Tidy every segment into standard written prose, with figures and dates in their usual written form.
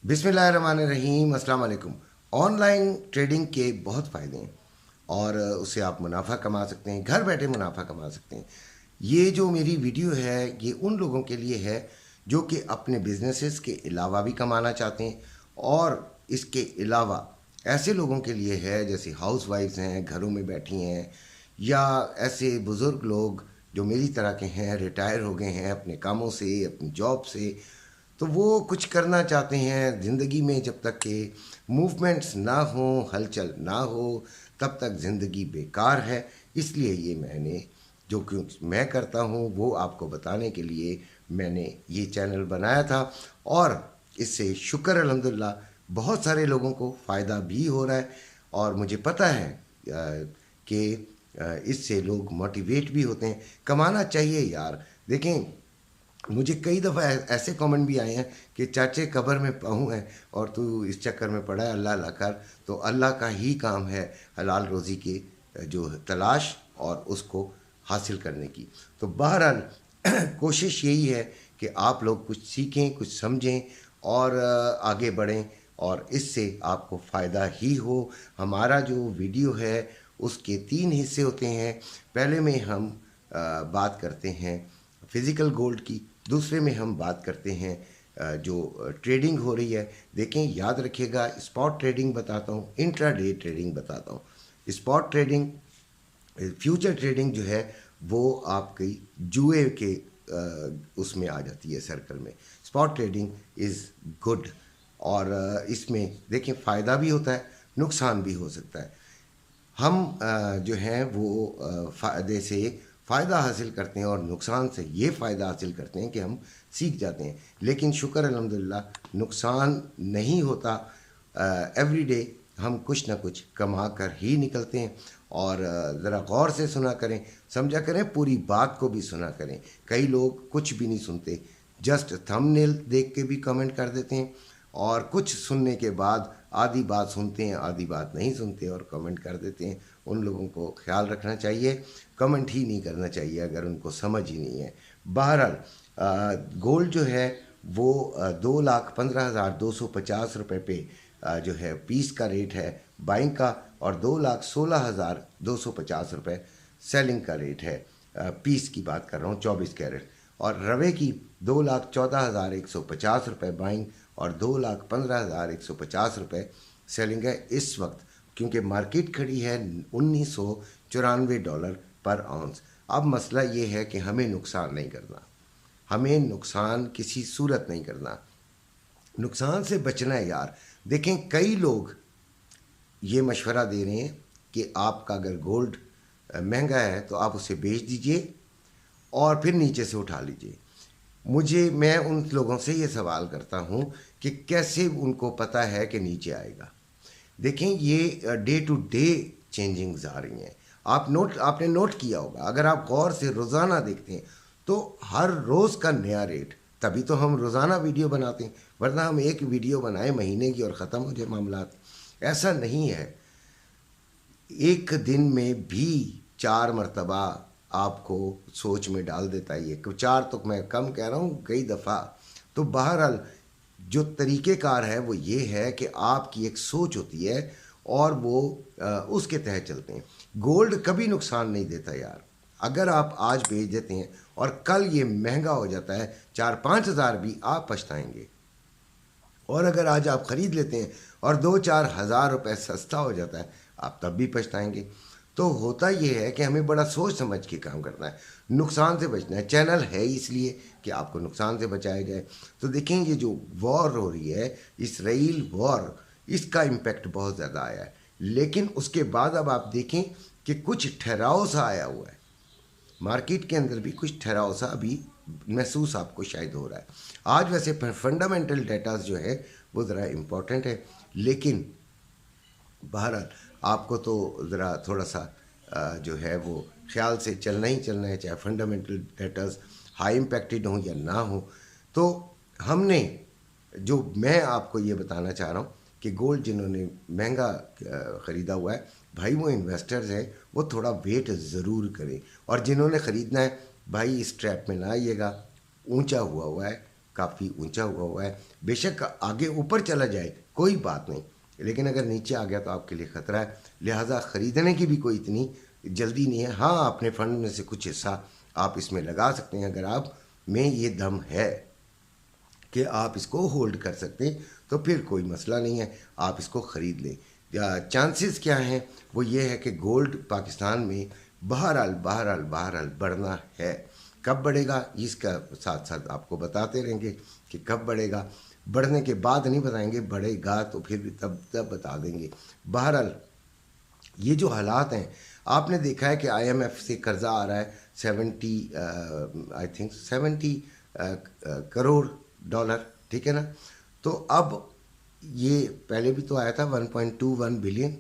बिस्मिल्लाहिर्रहमानिर्रहीम, अस्सलाम वालेकुम। ऑनलाइन ट्रेडिंग के बहुत फ़ायदे हैं और उससे आप मुनाफा कमा सकते हैं, घर बैठे मुनाफा कमा सकते हैं। ये जो मेरी वीडियो है ये उन लोगों के लिए है जो कि अपने बिजनेसेस के अलावा भी कमाना चाहते हैं, और इसके अलावा ऐसे लोगों के लिए है जैसे हाउस वाइफ्स हैं, घरों में बैठी हैं, या ऐसे बुज़ुर्ग लोग जो मेरी तरह के हैं, रिटायर हो गए हैं अपने कामों से, अपनी जॉब से। तो वो कुछ करना चाहते हैं ज़िंदगी में, जब तक कि मूवमेंट्स ना हो, हलचल ना हो, तब तक ज़िंदगी बेकार है। इसलिए ये मैंने जो कुछ मैं करता हूँ वो आपको बताने के लिए मैंने ये चैनल बनाया था, और इससे शुक्र अल्हम्दुलिल्लाह बहुत सारे लोगों को फ़ायदा भी हो रहा है। और मुझे पता है कि इससे लोग मोटिवेट भी होते हैं। कमाना चाहिए यार। देखें, मुझे कई दफ़ा ऐसे कमेंट भी आए हैं कि चाचे कब्र में पाऊँ है और तू इस चक्कर में पड़ा है, अल्लाह अल्लाह कर। तो अल्लाह का ही काम है हलाल रोज़ी के जो तलाश और उसको हासिल करने की। तो बहरहाल कोशिश यही है कि आप लोग कुछ सीखें, कुछ समझें और आगे बढ़ें, और इससे आपको फ़ायदा ही हो। हमारा जो वीडियो है उसके 3 हिस्से होते हैं। पहले में हम बात करते हैं फिज़िकल गोल्ड की, दूसरे में हम बात करते हैं जो ट्रेडिंग हो रही है। देखें, याद रखिएगा, स्पॉट ट्रेडिंग बताता हूँ, इंट्राडे ट्रेडिंग बताता हूँ। स्पॉट ट्रेडिंग, फ्यूचर ट्रेडिंग जो है वो आपकी जुए के उसमें आ जाती है, सर्कल में। स्पॉट ट्रेडिंग इज़ गुड, और इसमें देखिए फ़ायदा भी होता है, नुकसान भी हो सकता है। हम जो हैं वो फ़ायदे से फ़ायदा हासिल करते हैं और नुकसान से ये फ़ायदा हासिल करते हैं कि हम सीख जाते हैं। लेकिन शुक्र अल्हम्दुलिल्लाह नुकसान नहीं होता। एवरी डे हम कुछ ना कुछ कमा कर ही निकलते हैं। और ज़रा गौर से सुना करें, समझा करें, पूरी बात को भी सुना करें। कई लोग कुछ भी नहीं सुनते, जस्ट थंबनेल देख के भी कमेंट कर देते हैं, और कुछ सुनने के बाद आधी बात सुनते हैं, आधी बात नहीं सुनते और कमेंट कर देते हैं। उन लोगों को ख्याल रखना चाहिए, कमेंट ही नहीं करना चाहिए अगर उनको समझ ही नहीं है। बहरहाल गोल्ड जो है वो 2,15,250 रुपये पे जो है पीस का रेट है बाइंग का, और 2,16,250 रुपये सेलिंग का रेट है। पीस की बात कर रहा हूँ, 24 कैरेट। और रवे की 2,14,150 रुपये बाइंग और 2,15,150 रुपये सेलिंग है इस वक्त, क्योंकि मार्केट खड़ी है $1994 पर आउंस। अब मसला ये है कि हमें नुकसान नहीं करना, हमें नुकसान किसी सूरत नहीं करना, नुकसान से बचना है यार। देखें, कई लोग ये मशवरा दे रहे हैं कि आपका अगर गोल्ड महंगा है तो आप उसे बेच दीजिए और फिर नीचे से उठा लीजिए। मैं उन लोगों से ये सवाल करता हूँ कि कैसे उनको पता है कि नीचे आएगा। देखें, ये डे टू डे चेंजिंग्स आ रही हैं। आपने नोट किया होगा, अगर आप गौर से रोज़ाना देखते हैं तो हर रोज़ का नया रेट। तभी तो हम रोज़ाना वीडियो बनाते हैं, वरना हम एक वीडियो बनाए महीने की और ख़त्म हो जाए मामला। ऐसा नहीं है। एक दिन में भी 4 मरतबा आपको सोच में डाल देता है ये। 4 तो मैं कम कह रहा हूँ, कई दफ़ा। तो बहरहाल जो तरीक़ेकार है वो ये है कि आपकी एक सोच होती है और वो उसके तहत चलते हैं। गोल्ड कभी नुकसान नहीं देता यार। अगर आप आज बेच देते हैं और कल ये महंगा हो जाता है 4-5 हज़ार भी, आप पछताएंगे। और अगर आज आप ख़रीद लेते हैं और 2-4 हज़ार रुपये सस्ता हो जाता है, आप तब भी पछताएंगे। तो होता ये है कि हमें बड़ा सोच समझ के काम करना है, नुकसान से बचना है। चैनल है इसलिए कि आपको नुकसान से बचाया जाए। तो देखें, ये जो वॉर हो रही है, इसराइल वॉर, इसका इम्पेक्ट बहुत ज़्यादा आया है। लेकिन उसके बाद अब आप देखें कि कुछ ठहराव सा आया हुआ है, मार्केट के अंदर भी कुछ ठहराव सा अभी महसूस आपको शायद हो रहा है। आज वैसे फंडामेंटल डेटाज जो है वो ज़रा इम्पोर्टेंट है, लेकिन बहरहाल आपको तो ज़रा थोड़ा सा जो है वो ख्याल से चलना ही चलना है, चाहे फंडामेंटल डेटाज हाई इम्पैक्टेड हों या ना हो। तो हमने मैं आपको ये बताना चाह रहा हूँ कि गोल्ड जिन्होंने महंगा ख़रीदा हुआ है भाई, वो इन्वेस्टर्स हैं, वो थोड़ा वेट ज़रूर करें। और जिन्होंने ख़रीदना है भाई, इस ट्रैप में ना आइएगा, ऊंचा हुआ हुआ है, کافی اونچا ہوا ہے. بے شک آگے اوپر چلا جائے کوئی بات نہیں, لیکن اگر نیچے آ گیا تو آپ کے لیے خطرہ ہے. لہٰذا خریدنے کی بھی کوئی اتنی جلدی نہیں ہے. ہاں اپنے فنڈ میں سے کچھ حصہ آپ اس میں لگا سکتے ہیں. اگر آپ میں یہ دم ہے کہ آپ اس کو ہولڈ کر سکتے ہیں تو پھر کوئی مسئلہ نہیں ہے, آپ اس کو خرید لیں. چانسز کیا ہیں؟ وہ یہ ہے کہ گولڈ پاکستان میں بہرحال بڑھنا ہے. کب بڑھے گا اس کا ساتھ ساتھ آپ کو بتاتے رہیں گے کہ کب بڑھے گا. بڑھنے کے بعد نہیں بتائیں گے, بڑھے گا تو پھر تب بتا دیں گے. بہرحال یہ جو حالات ہیں, آپ نے دیکھا ہے کہ آئی ایم ایف سے قرضہ آ رہا ہے 70 کروڑ ڈالر, ٹھیک ہے نا. تو اب یہ پہلے بھی تو آیا تھا 1.21 بلین,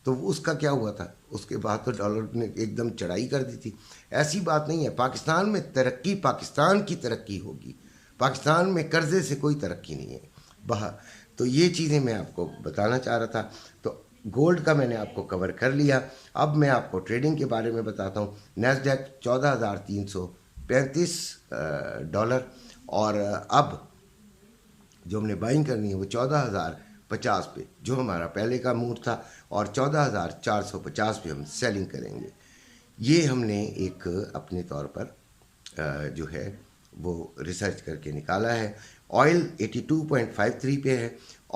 تو اس کا کیا ہوا تھا؟ اس کے بعد تو ڈالر نے ایک دم چڑھائی کر دی تھی. ایسی بات نہیں ہے. پاکستان میں ترقی پاکستان کی ترقی ہوگی, پاکستان میں قرضے سے کوئی ترقی نہیں ہے. تو یہ چیزیں میں آپ کو بتانا چاہ رہا تھا. تو گولڈ کا میں نے آپ کو کور کر لیا. اب میں آپ کو ٹریڈنگ کے بارے میں بتاتا ہوں. نیسڈیک 14,335 ڈالر, اور اب جو ہم نے بائنگ کرنی ہے وہ 14,050 پہ, جو ہمارا پہلے کا موڈ تھا, اور 14,450 پہ ہم سیلنگ کریں گے. یہ ہم نے ایک اپنے طور پر جو ہے وہ ریسرچ کر کے نکالا ہے. آئل 82.53 پہ ہے,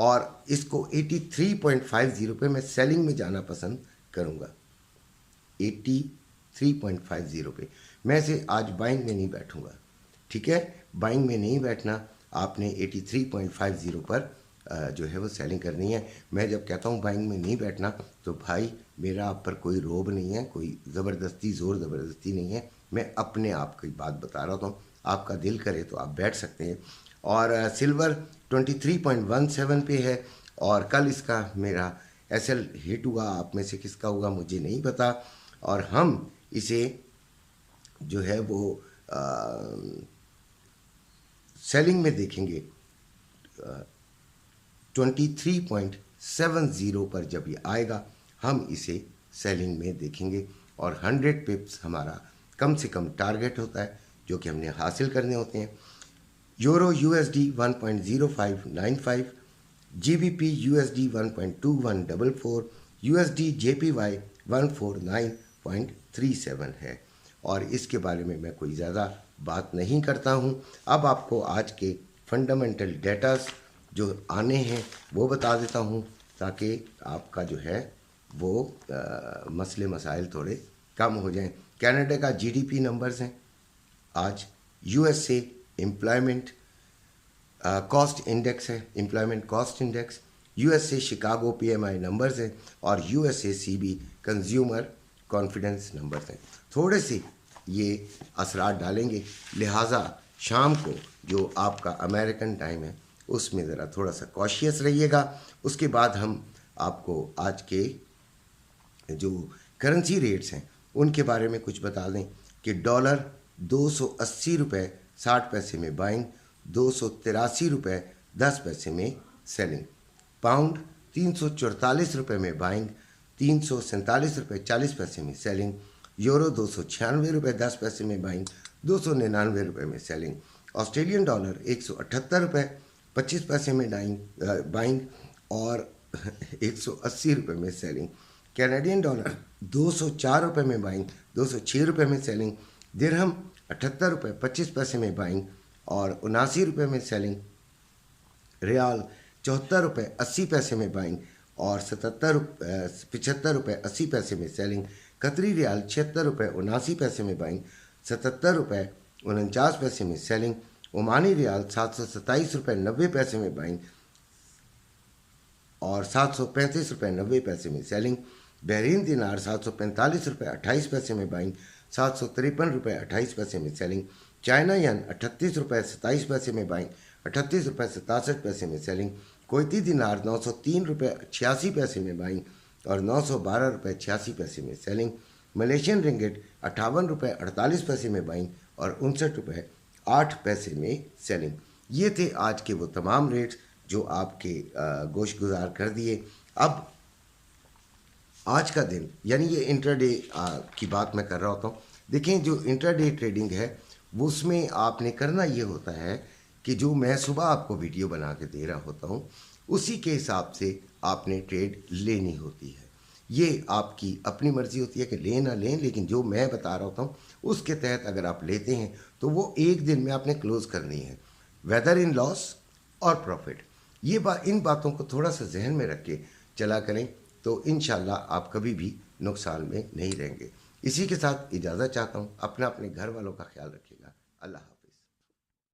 اور اس کو 83.50 پہ میں سیلنگ میں جانا پسند کروں گا. 83.50 پہ میں سے آج بائنگ میں نہیں بیٹھوں گا, ٹھیک ہے. بائنگ میں نہیں بیٹھنا, آپ نے 83.50 پر جو ہے وہ سیلنگ کرنی ہے. میں جب کہتا ہوں بائنگ میں نہیں بیٹھنا تو بھائی میرا آپ پر کوئی روب نہیں ہے, کوئی زور زبردستی نہیں ہے. میں اپنے آپ کی بات بتا رہا ہوں. آپ کا دل کرے تو آپ بیٹھ سکتے ہیں. اور سلور 23.17 پہ ہے, اور کل اس کا میرا ایس ایل ہٹ ہوا. آپ میں سے کس کا ہوگا مجھے نہیں پتا, اور ہم اسے جو ہے وہ سیلنگ میں دیکھیں گے 23.70 پر. جب یہ آئے گا ہم اسے سیلنگ میں دیکھیں گے, اور 100 پپس ہمارا کم سے کم ٹارگٹ ہوتا ہے جو کہ ہم نے حاصل کرنے ہوتے ہیں. Euro U S D 1.0595, G B P U S D 1.2144, U S D J P Y 149.37 ہے. اور اس کے بارے میں کوئی زیادہ بات نہیں کرتا ہوں. اب آپ کو آج کے فنڈامنٹل ڈیٹاز جو آنے ہیں وہ بتا دیتا ہوں, تاکہ آپ کا جو ہے وہ مسئلے مسائل تھوڑے کم ہو جائیں. کینیڈا کا جی ڈی پی نمبرز ہیں آج. U S A employment cost index ہے, employment cost index. U S A Chicago P M I numbers ہیں, اور U S A C B consumer confidence numbers ہیں. تھوڑے سے یہ اثرات ڈالیں گے, لہٰذا شام کو جو آپ کا امریکن ٹائم ہے اس میں ذرا تھوڑا سا کوشیس رہیے گا. اس کے بعد ہم آپ کو آج کے جو کرنسی ریٹس ہیں ان کے بارے میں کچھ بتا دیں کہ ڈالر 280 روپے 60 پیسے میں بائنگ, 283 روپے 10 پیسے میں سیلنگ. پاؤنڈ 344 روپے میں بائنگ, 347 روپے 40 پیسے میں سیلنگ. یورو 296 روپے 10 پیسے میں بائنگ, 299 روپے میں سیلنگ. آسٹریلین ڈالر 178 روپے 25 پیسے میں بائنگ, اور 180 روپے میں سیلنگ. کینیڈین ڈالر 204 روپے میں بائنگ, 206 روپے میں سیلنگ. درہم 78 روپے 25 پیسے میں بائنگ, اور 79 روپے میں سیلنگ. ریال 74 روپے 80 پیسے میں بائنگ, اور 75 روپے 80 پیسے میں سیلنگ. قطری ریال 76 روپے 79 پیسے میں بائنگ, 77 روپے 49 پیسے میں سیلنگ. عمانی ریال 727 روپے 90 پیسے میں بائنگ, اور 735 روپے 90 پیسے میں سیلنگ. بحرین دینار 745 روپے 28 پیسے میں بائنگ, 753 روپے 28 پیسے میں سیلنگ. چائنا ین 38 روپے 27 پیسے میں بائنگ, 38 روپے 67 پیسے میں سیلنگ. کویتی دینار 903 روپے 86 پیسے میں بائنگ, اور 912 روپے 86 پیسے میں سیلنگ. ملیشین رنگٹ 58 روپے 48 پیسے میں بائنگ, اور 59 روپے 8 پیسے میں سیلنگ. یہ تھے آج کے وہ تمام ریٹس جو آپ کے گوش گزار کر دیے. اب آج کا دن یعنی یہ انٹر ڈے کی بات میں کر رہا ہوتا ہوں. دیکھیں جو انٹر ڈے ٹریڈنگ ہے وہ اس میں آپ نے کرنا یہ ہوتا ہے کہ جو میں صبح آپ کو ویڈیو بنا کے دے رہا ہوتا ہوں اسی کے حساب سے آپ نے ٹریڈ لینی ہوتی ہے. یہ آپ کی اپنی مرضی ہوتی ہے کہ لیں نہ لیں، لیکن جو میں بتا رہا ہوتا ہوں اس کے تحت اگر آپ لیتے ہیں تو وہ ایک دن میں آپ نے کلوز کرنی ہے، ویدر ان لاس اور پروفٹ. ان باتوں کو تھوڑا سا ذہن میں رکھ کے چلا کریں تو انشاءاللہ آپ کبھی بھی نقصان میں نہیں رہیں گے. اسی کے ساتھ اجازت چاہتا ہوں. اپنے گھر والوں کا خیال رکھیے گا. اللہ حافظ.